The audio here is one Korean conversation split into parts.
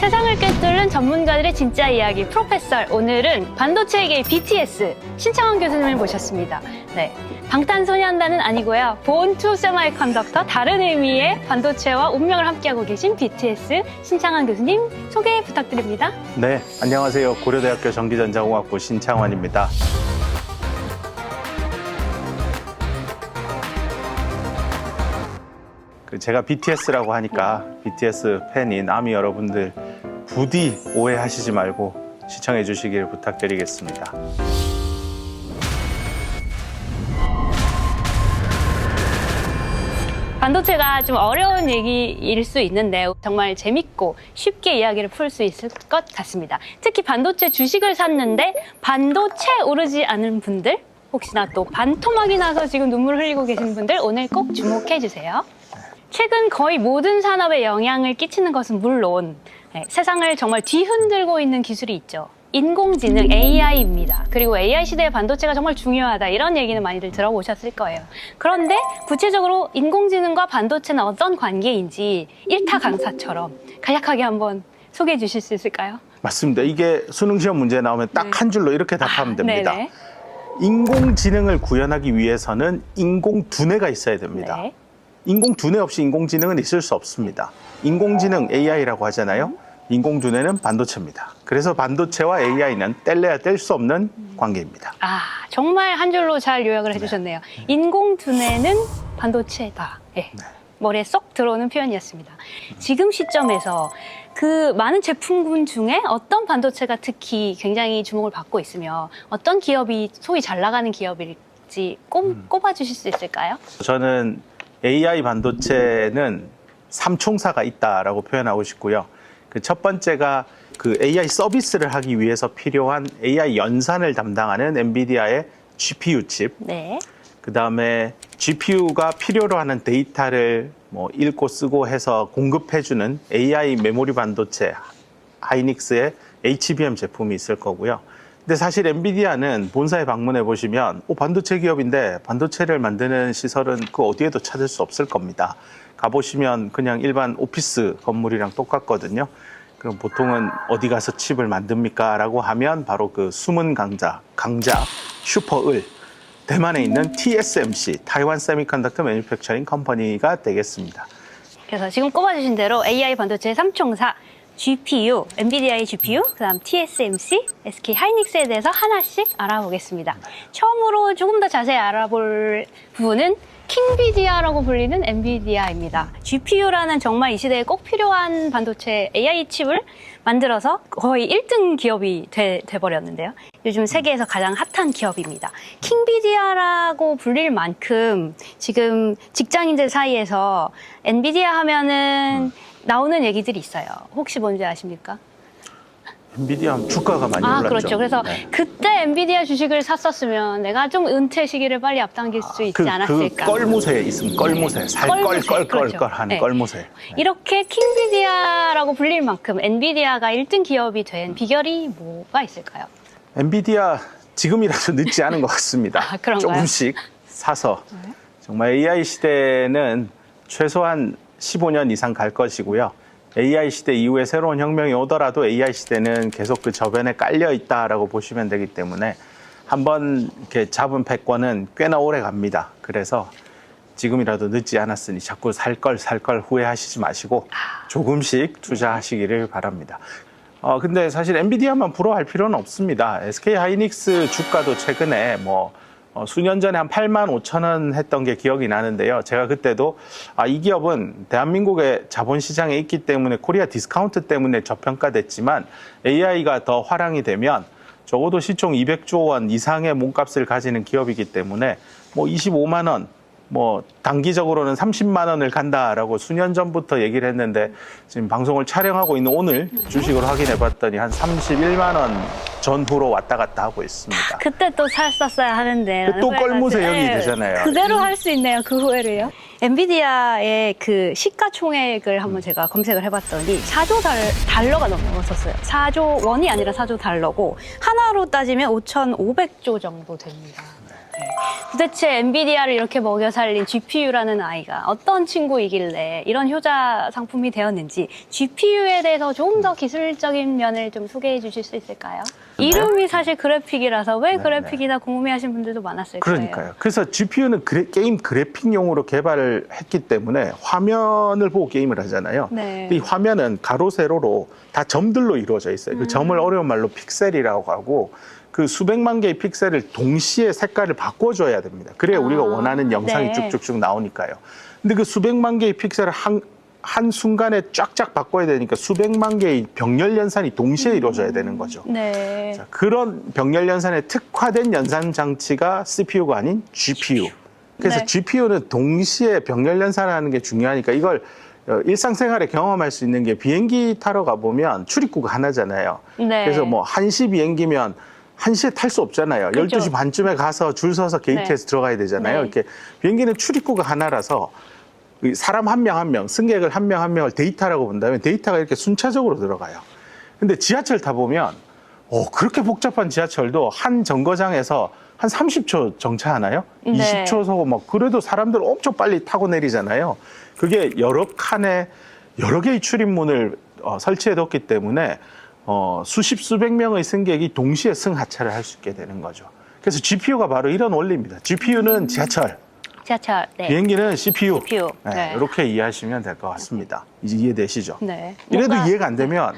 세상을 꿰뚫는 전문가들의 진짜 이야기 프로페서. 오늘은 반도체계의 BTS 신창원 교수님을 모셨습니다. 네, 방탄소년단은 아니고요. 본 투 세마이컨덕터, 다른 의미의 반도체와 운명을 함께하고 계신 BTS 신창원 교수님 소개 부탁드립니다. 네, 안녕하세요. 고려대학교 전기전자공학부 신창원입니다. 제가 BTS라고 하니까 BTS 팬인 아미 여러분들 부디 오해하시지 말고 시청해 주시길 부탁드리겠습니다. 반도체가 좀 어려운 얘기일 수 있는데 정말 재밌고 쉽게 이야기를 풀 수 있을 것 같습니다. 특히 반도체 주식을 샀는데 반도체 오르지 않은 분들, 혹시나 또 반토막이 나서 지금 눈물 흘리고 계신 분들 오늘 꼭 주목해 주세요. 최근 거의 모든 산업에 영향을 끼치는 것은 물론 세상을 정말 뒤흔들고 있는 기술이 있죠. 인공지능 AI입니다. 그리고 AI 시대의 반도체가 정말 중요하다, 이런 얘기는 많이들 들어보셨을 거예요. 그런데 구체적으로 인공지능과 반도체는 어떤 관계인지 일타 강사처럼 간략하게 한번 소개해 주실 수 있을까요? 맞습니다. 이게 수능시험 문제에 나오면 딱 한 줄로 이렇게 답하면 됩니다. 네네. 인공지능을 구현하기 위해서는 인공두뇌가 있어야 됩니다. 네. 인공두뇌 없이 인공지능은 있을 수 없습니다. 인공지능 AI라고 하잖아요. 인공두뇌는 반도체입니다. 그래서 반도체와 AI는 뗄래야 뗄 수 없는 관계입니다. 아, 정말 한 줄로 잘 요약을 해주셨네요. 인공두뇌는 반도체다. 네. 머리에 쏙 들어오는 표현이었습니다. 지금 시점에서 그 많은 제품군 중에 어떤 반도체가 특히 굉장히 주목을 받고 있으며 어떤 기업이 소위 잘 나가는 기업일지 꼽아주실 수 있을까요? 저는 AI 반도체는 삼총사가 있다라고 표현하고 싶고요. 그 첫 번째가 그 AI 서비스를 하기 위해서 필요한 AI 연산을 담당하는 엔비디아의 GPU 칩. 네. 그 다음에 GPU가 필요로 하는 데이터를 뭐 읽고 쓰고 해서 공급해주는 AI 메모리 반도체 하이닉스의 HBM 제품이 있을 거고요. 근데 사실 엔비디아는 본사에 방문해 보시면 반도체 기업인데 반도체를 만드는 시설은 그 어디에도 찾을 수 없을 겁니다. 가보시면 그냥 일반 오피스 건물이랑 똑같거든요. 그럼 보통은 어디 가서 칩을 만듭니까? 라고 하면 바로 그 숨은 강자 슈퍼을 대만에 있는 TSMC, 타이완 세미컨덕터 매니팩처링 컴퍼니가 되겠습니다. 그래서 지금 꼽아주신 대로 AI 반도체의 삼총사, GPU, 엔비디아의 GPU, 그다음 TSMC, SK 하이닉스에 대해서 하나씩 알아보겠습니다. 처음으로 조금 더 자세히 알아볼 부분은 킹비디아라고 불리는 엔비디아입니다. GPU라는 정말 이 시대에 꼭 필요한 반도체 AI 칩을 만들어서 거의 1등 기업이 돼버렸는데요. 요즘 세계에서 가장 핫한 기업입니다. 킹비디아라고 불릴 만큼 지금 직장인들 사이에서 엔비디아 하면은 나오는 얘기들이 있어요. 혹시 뭔지 아십니까? 엔비디아 주가가 많이 올랐죠. 그렇죠. 그래서 네. 그때 엔비디아 주식을 샀었으면 내가 좀 은퇴 시기를 빨리 앞당길 수 있지 않았을까. 그 껄무새 있으면 껄무새, 살 껄껄껄껄 그렇죠. 하는 네. 껄무새. 네. 이렇게 킹비디아라고 불릴 만큼 엔비디아가 1등 기업이 된 비결이 뭐가 있을까요? 엔비디아 지금이라도 늦지 않은 것 같습니다. 그런가요? 조금씩 사서 정말 AI 시대는 최소한 15년 이상 갈 것이고요. AI 시대 이후에 새로운 혁명이 오더라도 AI 시대는 계속 그 저변에 깔려 있다라고 보시면 되기 때문에 한번 이렇게 잡은 패권은 꽤나 오래 갑니다. 그래서 지금이라도 늦지 않았으니 자꾸 살 걸 후회하시지 마시고 조금씩 투자하시기를 바랍니다. 근데 사실 엔비디아만 부러워할 필요는 없습니다. SK 하이닉스 주가도 최근에 수년 전에 한 85,000원 했던 게 기억이 나는데요. 제가 그때도 이 기업은 대한민국의 자본시장에 있기 때문에 코리아 디스카운트 때문에 저평가됐지만 AI가 더 화랑이 되면 적어도 시총 200조 원 이상의 몸값을 가지는 기업이기 때문에 25만 원, 단기적으로는 30만 원을 간다라고 수년 전부터 얘기를 했는데 지금 방송을 촬영하고 있는 오늘 주식으로 확인해 봤더니 한 31만 원 전후로 왔다 갔다 하고 있습니다. 그때 또 샀었어야 하는데. 또 껄무새역이 되잖아요. 그대로 할 수 있네요. 그 후회를요. 엔비디아의 그 시가총액을 한번 제가 검색을 해봤더니 4조 달러가 넘었었어요. 4조 원이 아니라 4조 달러고 하나로 따지면 5,500조 정도 됩니다. 도대체 엔비디아를 이렇게 먹여 살린 GPU라는 아이가 어떤 친구이길래 이런 효자 상품이 되었는지 GPU에 대해서 조금 더 기술적인 면을 좀 소개해 주실 수 있을까요? 이름이 사실 그래픽이라서 왜 그래픽이나 궁금해하시는 분들도 많았을 거예요. 그러니까요. 그래서 GPU는 게임 그래픽용으로 개발을 했기 때문에 화면을 보고 게임을 하잖아요. 네. 이 화면은 가로 세로로 다 점들로 이루어져 있어요. 그 점을 어려운 말로 픽셀이라고 하고 그 수백만 개의 픽셀을 동시에 색깔을 바꿔줘야 됩니다. 그래야 우리가 원하는 영상이 네. 쭉쭉쭉 나오니까요. 근데 그 수백만 개의 픽셀을 한 순간에 쫙쫙 바꿔야 되니까 수백만 개의 병렬 연산이 동시에 이루어져야 되는 거죠. 네. 자, 그런 병렬 연산에 특화된 연산 장치가 CPU가 아닌 GPU. 그래서 네. GPU는 동시에 병렬 연산하는 게 중요하니까 이걸 일상생활에 경험할 수 있는 게 비행기 타러 가보면 출입구가 하나잖아요. 네. 그래서 뭐 1시 비행기면 1시에 탈 수 없잖아요. 그렇죠. 12시 반쯤에 가서 줄 서서 게이트에서 네. 들어가야 되잖아요. 네. 이렇게 비행기는 출입구가 하나라서 사람 한 명, 승객을 한 명 한 명을 데이터라고 본다면 데이터가 이렇게 순차적으로 들어가요. 근데 지하철 타보면 그렇게 복잡한 지하철도 한 정거장에서 한 30초 정차하나요? 네. 20초 서고 막 그래도 사람들 엄청 빨리 타고 내리잖아요. 그게 여러 칸에 여러 개의 출입문을 설치해뒀기 때문에 수십 수백 명의 승객이 동시에 승하차를 할 수 있게 되는 거죠. 그래서 GPU가 바로 이런 원리입니다. GPU는 지하철, 네. 비행기는 CPU. CPU. 네, 네. 이렇게 이해하시면 될 것 같습니다. 이제 이해되시죠? 네. 이래도 뭔가 이해가 안 되면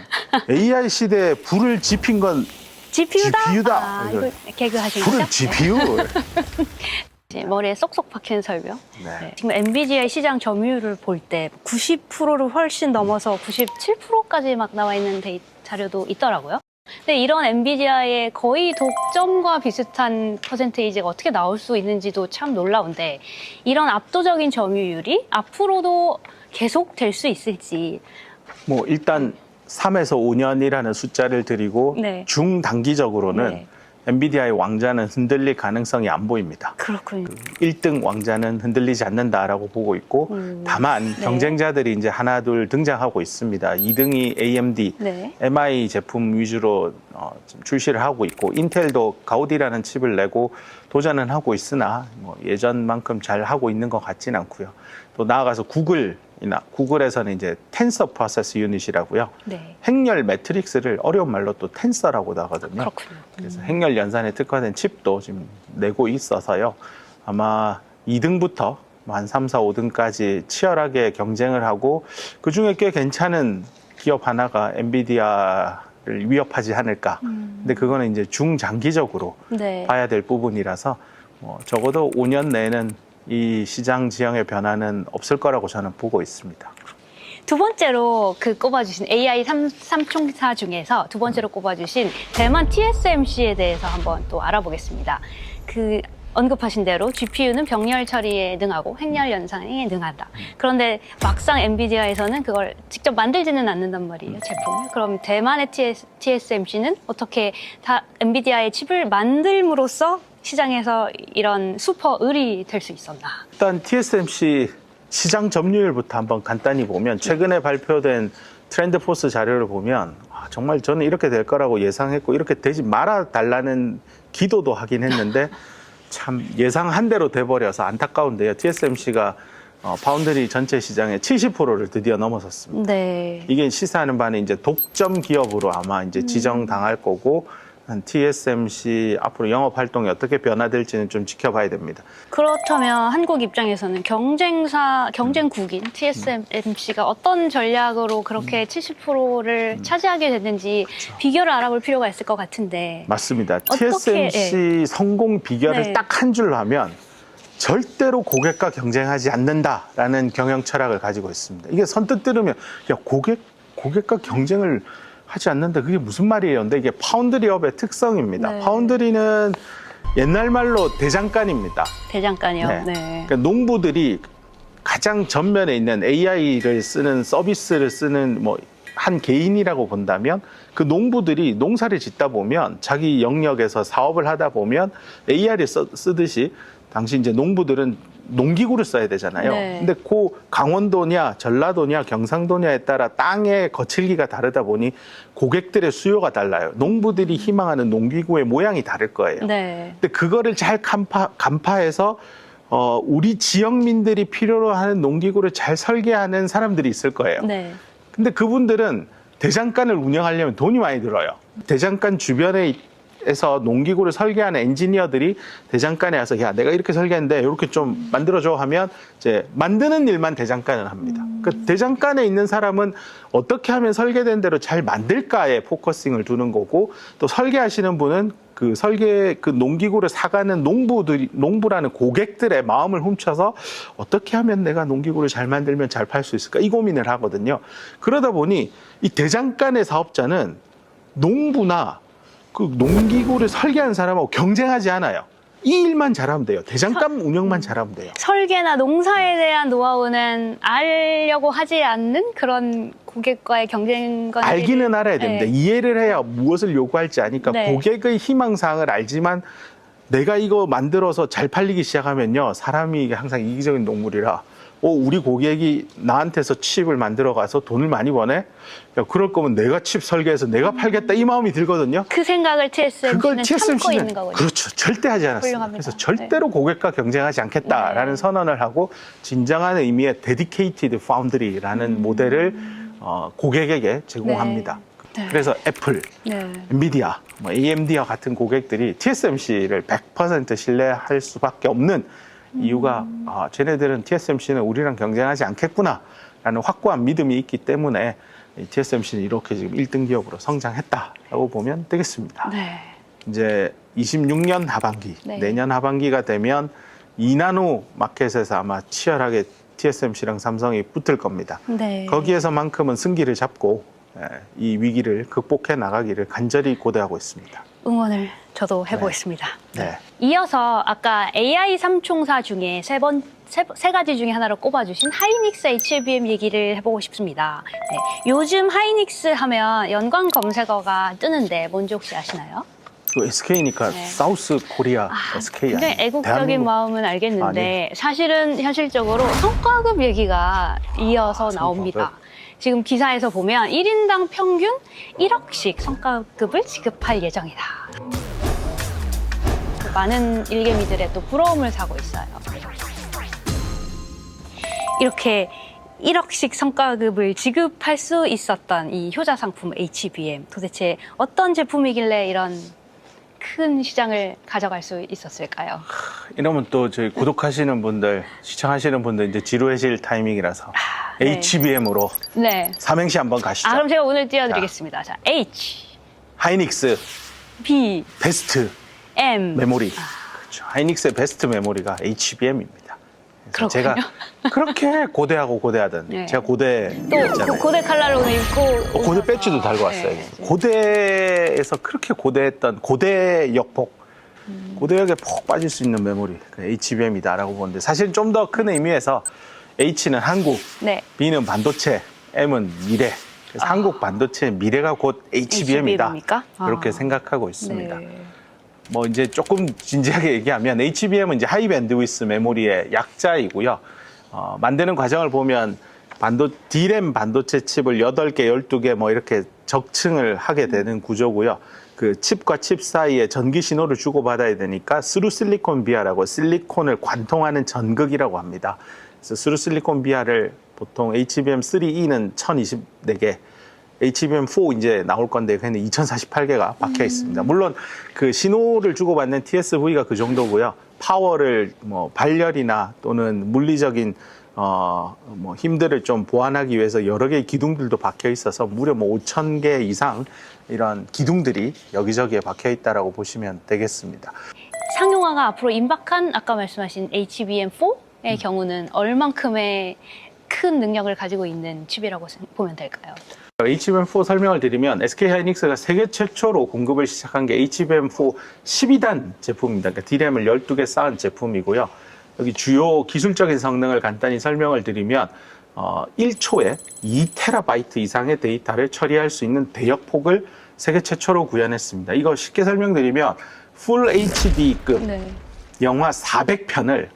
AI 시대에 불을 지핀 건 GPU다? GPU다. 아, 이거 개그 하신 불을 거죠? GPU. 네. 머리에 쏙쏙 박히는 설명. 네. 네. 지금 엔비디아의 시장 점유율을 볼 때 90%를 훨씬 넘어서 97%까지 막 나와 있는 자료도 있더라고요. 근데 이런 엔비디아의 거의 독점과 비슷한 퍼센테이지가 어떻게 나올 수 있는지도 참 놀라운데 이런 압도적인 점유율이 앞으로도 계속 될 수 있을지. 뭐 일단 3에서 5년이라는 숫자를 드리고 네. 중단기적으로는 네. 엔비디아의 왕좌는 흔들릴 가능성이 안 보입니다. 그렇군요. 1등 왕자는 흔들리지 않는다라고 보고 있고 다만 네. 경쟁자들이 이제 하나 둘 등장하고 있습니다. 2등이 AMD, 네. MI 제품 위주로 좀 출시를 하고 있고 인텔도 가우디라는 칩을 내고 도전은 하고 있으나 뭐 예전만큼 잘 하고 있는 것 같지는 않고요. 또 나아가서 구글에서는 이제 텐서 프로세스 유닛이라고요. 네. 행렬 매트릭스를 어려운 말로 또 텐서라고도 하거든요. 그렇군요. 그래서 행렬 연산에 특화된 칩도 지금 내고 있어서요. 아마 2등부터 한 3, 4, 5등까지 치열하게 경쟁을 하고 그중에 꽤 괜찮은 기업 하나가 엔비디아를 위협하지 않을까. 근데 그거는 이제 중장기적으로 네. 봐야 될 부분이라서 적어도 5년 내에는 이 시장 지형의 변화는 없을 거라고 저는 보고 있습니다. 두 번째로 꼽아주신 AI 삼총사 중에서 두 번째로 꼽아주신 대만 TSMC에 대해서 한번 또 알아보겠습니다. 언급하신 대로 GPU는 병렬 처리에 능하고 행렬 연산에 능하다. 그런데 막상 엔비디아에서는 그걸 직접 만들지는 않는단 말이에요, 제품을. 그럼 대만의 TSMC는 어떻게 엔비디아의 칩을 만들므로써 시장에서 이런 슈퍼 을이 될 수 있었나? 일단 TSMC 시장 점유율부터 한번 간단히 보면 최근에 발표된 트렌드 포스 자료를 보면 정말 저는 이렇게 될 거라고 예상했고 이렇게 되지 말아 달라는 기도도 하긴 했는데 참 예상한 대로 돼버려서 안타까운데요. TSMC가 파운드리 전체 시장의 70%를 드디어 넘어섰습니다. 네. 이게 시사하는 바는 이제 독점 기업으로 아마 이제 지정당할 거고 TSMC 앞으로 영업 활동이 어떻게 변화될지는 좀 지켜봐야 됩니다. 그렇다면 한국 입장에서는 경쟁국인 TSMC가 어떤 전략으로 그렇게 70%를 차지하게 됐는지 비결을 알아볼 필요가 있을 것 같은데. 맞습니다. 어떻게, TSMC 성공 비결을 네. 딱 한 줄로 하면 절대로 고객과 경쟁하지 않는다라는 경영 철학을 가지고 있습니다. 이게 선뜻 들으면 야 고객과 경쟁을 하지 않는다. 그게 무슨 말이에요? 근데 이게 파운드리업의 특성입니다. 네. 파운드리는 옛날 말로 대장간입니다. 대장간이요. 네. 네. 그러니까 농부들이 가장 전면에 있는 AI를 쓰는 서비스를 쓰는 한 개인이라고 본다면 그 농부들이 농사를 짓다 보면 자기 영역에서 사업을 하다 보면 AI를 쓰듯이 당시 이제 농부들은 농기구를 써야 되잖아요. 네. 근데 그 강원도냐 전라도냐 경상도냐에 따라 땅의 거칠기가 다르다 보니 고객들의 수요가 달라요. 농부들이 희망하는 농기구의 모양이 다를 거예요. 네. 근데 그거를 잘 간파해서 우리 지역민들이 필요로 하는 농기구를 잘 설계하는 사람들이 있을 거예요. 네. 근데 그분들은 대장간을 운영하려면 돈이 많이 들어요. 대장간 주변에서 농기구를 설계하는 엔지니어들이 대장간에 와서 야 내가 이렇게 설계했는데 이렇게 좀 만들어줘 하면 이제 만드는 일만 대장간을 합니다. 그 대장간에 있는 사람은 어떻게 하면 설계된 대로 잘 만들까에 포커싱을 두는 거고 또 설계하시는 분은 그 농기구를 사가는 농부라는 고객들의 마음을 훔쳐서 어떻게 하면 내가 농기구를 잘 만들면 잘 팔 수 있을까 이 고민을 하거든요. 그러다 보니 이 대장간의 사업자는 농부나 그 농기구를 설계하는 사람하고 경쟁하지 않아요. 이 일만 잘하면 돼요. 대장간 운영만 잘하면 돼요. 설계나 농사에 대한 노하우는 알려고 하지 않는 그런 고객과의 경쟁 관계. 알기는 알아야 됩니다. 네. 이해를 해야 무엇을 요구할지 아니까 네. 고객의 희망사항을 알지만 내가 이거 만들어서 잘 팔리기 시작하면요. 사람이 항상 이기적인 동물이라 우리 고객이 나한테서 칩을 만들어 가서 돈을 많이 버네? 야, 그럴 거면 내가 칩 설계해서 내가 팔겠다 이 마음이 들거든요. 그 생각을 TSMC는 참고 있는 거군요. 그렇죠. 절대 하지 않았어요. 훌륭합니다. 그래서 절대로 고객과 경쟁하지 않겠다라는 네. 선언을 하고 진정한 의미의 dedicated foundry라는 모델을 고객에게 제공합니다. 네. 그래서 애플, 네. 엔비디아, AMD와 같은 고객들이 TSMC를 100% 신뢰할 수밖에 없는 이유가 쟤네들은 TSMC는 우리랑 경쟁하지 않겠구나라는 확고한 믿음이 있기 때문에 TSMC는 이렇게 지금 1등 기업으로 성장했다라고 보면 되겠습니다. 네. 이제 26년 하반기, 네. 내년 하반기가 되면 2나노 마켓에서 아마 치열하게 TSMC랑 삼성이 붙을 겁니다. 네. 거기에서만큼은 승기를 잡고 이 위기를 극복해 나가기를 간절히 고대하고 있습니다. 응원을 저도 해보겠습니다. 네. 이어서 아까 AI 삼총사 중에 세 가지 중에 하나를 꼽아주신 하이닉스 HBM 얘기를 해보고 싶습니다. 네. 요즘 하이닉스 하면 연관 검색어가 뜨는데 뭔지 혹시 아시나요? 그 SK니까 네. 사우스 코리아 SK 굉장히 아니에요? 애국적인 대한민국. 마음은 알겠는데 사실은 현실적으로 성과급 얘기가 이어서 나옵니다. 지금 기사에서 보면 1인당 평균 1억씩 성과급을 지급할 예정이다. 많은 일개미들의 또 부러움을 사고 있어요. 이렇게 1억씩 성과급을 지급할 수 있었던 이 효자 상품 HBM 도대체 어떤 제품이길래 이런 큰 시장을 가져갈 수 있었을까요? 이러면 또 저희 구독하시는 분들, 시청하시는 분들 이제 지루해질 타이밍이라서 네. HBM으로 네. 삼행시 한번 가시죠. 그럼 제가 오늘 띄워드리겠습니다. 자, H, 하이닉스 B, 베스트 M. 메모리. 그렇죠. 하이닉스의 베스트 메모리가 HBM입니다. 그래서 제가 그렇게 고대하고 고대하던 네. 제가 고대 또 있잖아요. 고대 칼라를 오늘 입고 고대 오셔서. 배지도 달고 왔어요. 네. 고대에서 그렇게 고대했던 고대역폭, 고대역에 폭 빠질 수 있는 메모리, 그 HBM이다라고 보는데 사실 좀 더 큰 의미에서 H는 한국, 네. B는 반도체, M은 미래. 그래서 한국 반도체의 미래가 곧 HBM이다. HBM입니까? 그렇게 생각하고 있습니다. 네. 뭐 이제 조금 진지하게 얘기하면 HBM은 이제 하이 밴드위스 메모리의 약자이고요. 만드는 과정을 보면 D램 반도체 칩을 8개, 12개 뭐 이렇게 적층을 하게 되는 구조고요. 그 칩과 칩 사이에 전기 신호를 주고받아야 되니까 스루 실리콘 비아라고 실리콘을 관통하는 전극이라고 합니다. 그래서 스루 실리콘 비아를 보통 HBM3E는 1024개, HBM4 이제 나올 건데 걔는 2048개가 박혀 있습니다. 물론 그 신호를 주고받는 TSV가 그 정도고요. 파워를 뭐 발열이나 또는 물리적인 뭐 힘들을 좀 보완하기 위해서 여러 개의 기둥들도 박혀 있어서 무려 뭐 5,000개 이상 이런 기둥들이 여기저기에 박혀 있다라고 보시면 되겠습니다. 상용화가 앞으로 임박한 아까 말씀하신 HBM4의 경우는 얼만큼의 큰 능력을 가지고 있는 칩이라고 보면 될까요? HBM4 설명을 드리면 SK하이닉스가 세계 최초로 공급을 시작한 게 HBM4 12단 제품입니다. 그러니까 D램을 12개 쌓은 제품이고요. 여기 주요 기술적인 성능을 간단히 설명을 드리면 1초에 2TB 이상의 데이터를 처리할 수 있는 대역폭을 세계 최초로 구현했습니다. 이거 쉽게 설명드리면 Full HD급 네. 영화 400편을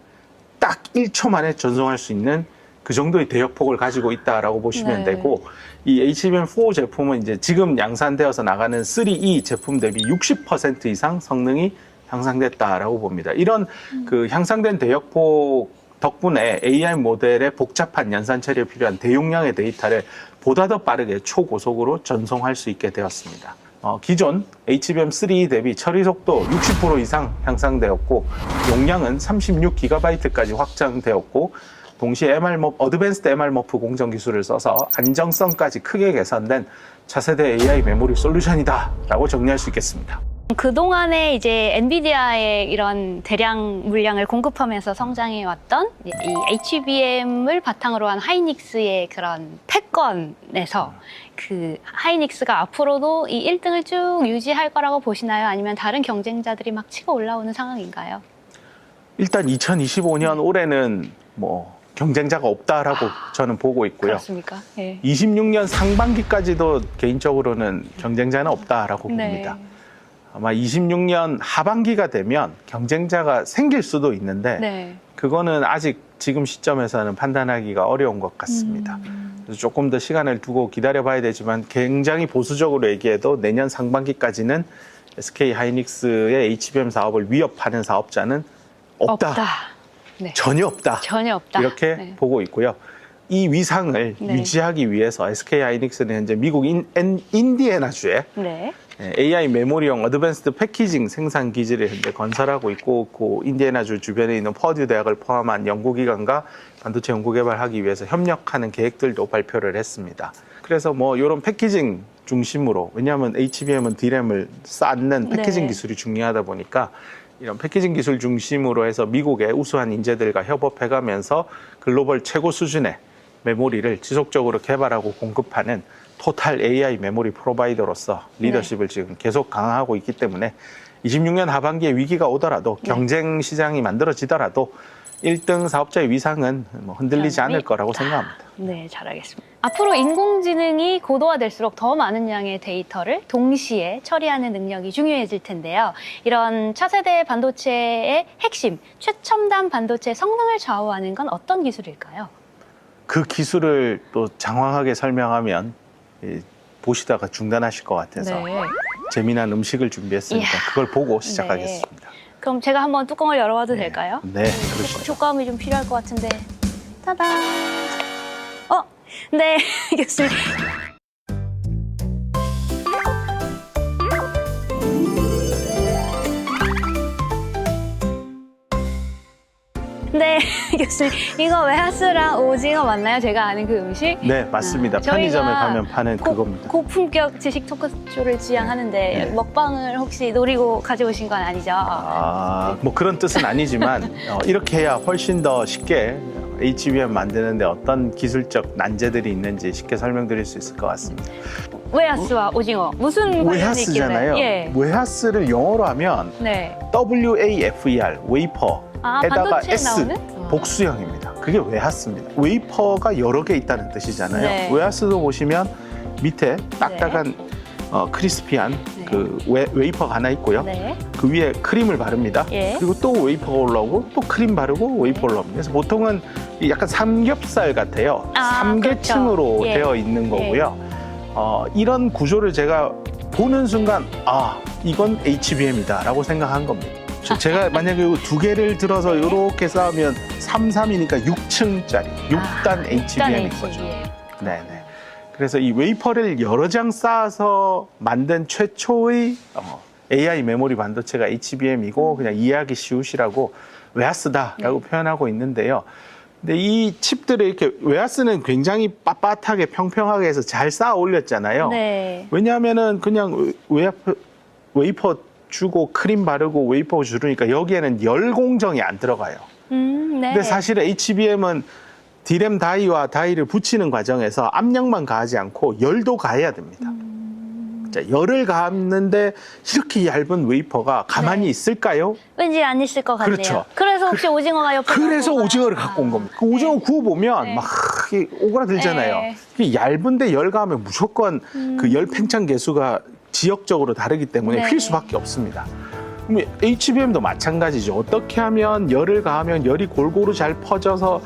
딱 1초 만에 전송할 수 있는 그 정도의 대역폭을 가지고 있다라고 보시면 네. 되고, 이 HBM4 제품은 이제 지금 양산되어서 나가는 3E 제품 대비 60% 이상 성능이 향상됐다라고 봅니다. 이런 그 향상된 대역폭 덕분에 AI 모델의 복잡한 연산 처리에 필요한 대용량의 데이터를 보다 더 빠르게 초고속으로 전송할 수 있게 되었습니다. 기존 HBM3E 대비 처리 속도 60% 이상 향상되었고, 용량은 36GB까지 확장되었고, 동시에 어드밴스드 MR머프 공정 기술을 써서 안정성까지 크게 개선된 차세대 AI 메모리 솔루션이다라고 정리할 수 있겠습니다. 그동안에 이제 엔비디아의 이런 대량 물량을 공급하면서 성장해 왔던 이 HBM을 바탕으로 한 하이닉스의 그런 패권에서 그 하이닉스가 앞으로도 이 1등을 쭉 유지할 거라고 보시나요? 아니면 다른 경쟁자들이 막 치고 올라오는 상황인가요? 일단 2025년 올해는 뭐 경쟁자가 없다라고 저는 보고 있고요. 그렇습니까? 예. 26년 상반기까지도 개인적으로는 경쟁자는 없다라고 봅니다. 아마 26년 하반기가 되면 경쟁자가 생길 수도 있는데 네. 그거는 아직 지금 시점에서는 판단하기가 어려운 것 같습니다. 그래서 조금 더 시간을 두고 기다려봐야 되지만 굉장히 보수적으로 얘기해도 내년 상반기까지는 SK 하이닉스의 HBM 사업을 위협하는 사업자는 없다. 네. 전혀 없다. 전혀 없다. 이렇게 네. 보고 있고요. 이 위상을 네. 유지하기 위해서 SK 하이닉스는 현재 미국 인디애나주에 네. AI 메모리용 어드밴스드 패키징 생산 기지를 현재 건설하고 있고, 그 인디애나주 주변에 있는 퍼듀 대학을 포함한 연구기관과 반도체 연구 개발하기 위해서 협력하는 계획들도 발표를 했습니다. 그래서 뭐 이런 패키징 중심으로, 왜냐하면 HBM은 D램을 쌓는 패키징 네. 기술이 중요하다 보니까 이런 패키징 기술 중심으로 해서 미국의 우수한 인재들과 협업해가면서 글로벌 최고 수준의 메모리를 지속적으로 개발하고 공급하는 토탈 AI 메모리 프로바이더로서 리더십을 지금 계속 강화하고 있기 때문에 26년 하반기에 위기가 오더라도 경쟁 시장이 만들어지더라도 1등 사업자의 위상은 뭐 흔들리지 않을 거라고 생각합니다. 네, 잘 알겠습니다. 앞으로 인공지능이 고도화될수록 더 많은 양의 데이터를 동시에 처리하는 능력이 중요해질 텐데요. 이런 차세대 반도체의 핵심, 최첨단 반도체 성능을 좌우하는 건 어떤 기술일까요? 그 기술을 또 장황하게 설명하면 보시다가 중단하실 것 같아서 네. 재미난 음식을 준비했으니까 이야. 그걸 보고 시작하겠습니다. 그럼 제가 한번 뚜껑을 열어봐도 될까요? 네, 그러시죠. 효과음이 좀 필요할 것 같은데. 따단. 네, 교수님. 네, 교수님. 이거 웨하스랑 오징어 맞나요? 제가 아는 그 음식? 네, 맞습니다. 저희가 편의점에 가면 파는 그겁니다. 고품격 지식 토크쇼를 지향하는데 네. 먹방을 혹시 노리고 가져오신 건 아니죠? 뭐 그런 뜻은 아니지만 이렇게 해야 훨씬 더 쉽게 HBM 만드는데 어떤 기술적 난제들이 있는지 쉽게 설명드릴 수 있을 것 같습니다. 웨하스와 오징어 무슨 관련이 웨하스잖아요. 있길래? 예. 웨하스를 영어로 하면 네. WAFER, 웨이퍼. 에다가 반도체에 S, 나오는? 복수형입니다. 그게 웨하스입니다. 웨이퍼가 여러 개 있다는 뜻이잖아요. 네. 웨하스도 보시면 밑에 딱딱한 크리스피한 네. 그 웨이퍼가 하나 있고요. 네. 그 위에 크림을 바릅니다. 예. 그리고 또 웨이퍼가 올라오고 또 크림 바르고 웨이퍼 올라옵니다. 그래서 보통은 약간 삼겹살 같아요. 삼계층으로 그렇죠. 예. 되어 있는 거고요. 이런 구조를 제가 보는 순간 이건 HBM이다라고 생각한 겁니다. 제가 만약에 두 개를 들어서 이렇게 쌓으면 3, 3이니까 6층짜리 6단 HBM인 거죠. 네네. 그래서 이 웨이퍼를 여러 장 쌓아서 만든 최초의 AI 메모리 반도체가 HBM이고 그냥 이해하기 쉬우시라고 웨하스다라고 표현하고 있는데요. 근데 이 칩들을 이렇게 웨하스는 굉장히 빳빳하게 평평하게 해서 잘 쌓아 올렸잖아요. 네. 왜냐하면은 그냥 웨이퍼 주고 크림 바르고 웨이퍼 주르니까 여기에는 열 공정이 안 들어가요. 네. 근데 사실 HBM은 D램 다이와 다이를 붙이는 과정에서 압력만 가하지 않고 열도 가해야 됩니다. 자, 열을 가하는데 이렇게 얇은 웨이퍼가 가만히 있을까요? 왠지 안 있을 것 같네요. 그렇죠. 그래서 혹시 오징어가 옆에 그래서 나온 오징어를 건가요? 갖고 온 겁니다. 그 오징어 구워보면 네. 막 오그라들잖아요. 네. 이게 얇은데 열 가하면 무조건 그 열 팽창 계수가 지역적으로 다르기 때문에 네. 휠 수밖에 없습니다. 그럼 HBM도 마찬가지죠. 어떻게 하면 열을 가하면 열이 골고루 잘 퍼져서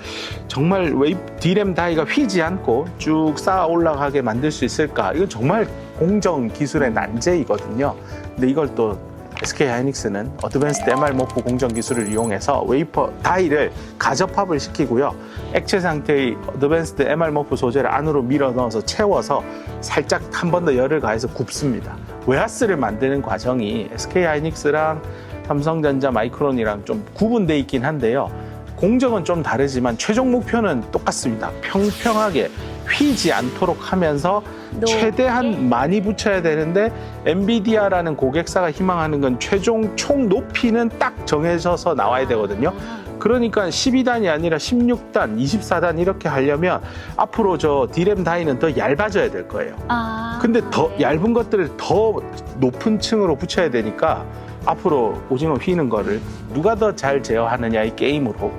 정말 D램 다이가 휘지 않고 쭉 쌓아 올라가게 만들 수 있을까? 이건 정말 공정 기술의 난제이거든요. 근데 이걸 또 SK 하이닉스는 어드밴스드 MR 모프 공정 기술을 이용해서 웨이퍼 다이를 가접합을 시키고요. 액체 상태의 어드밴스드 MR 모프 소재를 안으로 밀어 넣어서 채워서 살짝 한 번 더 열을 가해서 굽습니다. 웨하스를 만드는 과정이 SK 하이닉스랑 삼성전자, 마이크론이랑 좀 구분돼 있긴 한데요. 공정은 좀 다르지만 최종 목표는 똑같습니다. 평평하게 휘지 않도록 하면서 최대한 많이 붙여야 되는데 엔비디아라는 고객사가 희망하는 건 최종 총 높이는 딱 정해져서 나와야 되거든요. 그러니까 12단이 아니라 16단, 24단 이렇게 하려면 앞으로 저 D램 다이는 더 얇아져야 될 거예요. 근데 더 얇은 것들을 더 높은 층으로 붙여야 되니까 앞으로 오징어 휘는 거를 누가 더 잘 제어하느냐의 게임으로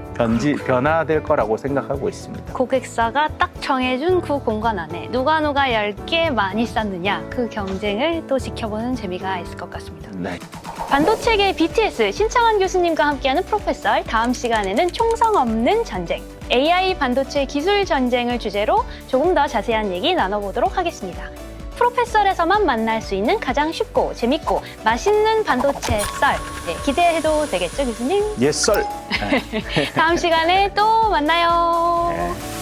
변화될 거라고 생각하고 있습니다. 고객사가 딱 정해준 그 공간 안에 누가 얇게 많이 쌓느냐 그 경쟁을 또 지켜보는 재미가 있을 것 같습니다. 네. 반도체계 BTS 신창원 교수님과 함께하는 프로페서 다음 시간에는 총성 없는 전쟁 AI 반도체 기술 전쟁을 주제로 조금 더 자세한 얘기 나눠보도록 하겠습니다. 프로페설에서만 만날 수 있는 가장 쉽고 재밌고 맛있는 반도체 썰 기대해도 되겠죠 교수님? 예썰. 다음 시간에 또 만나요. 네.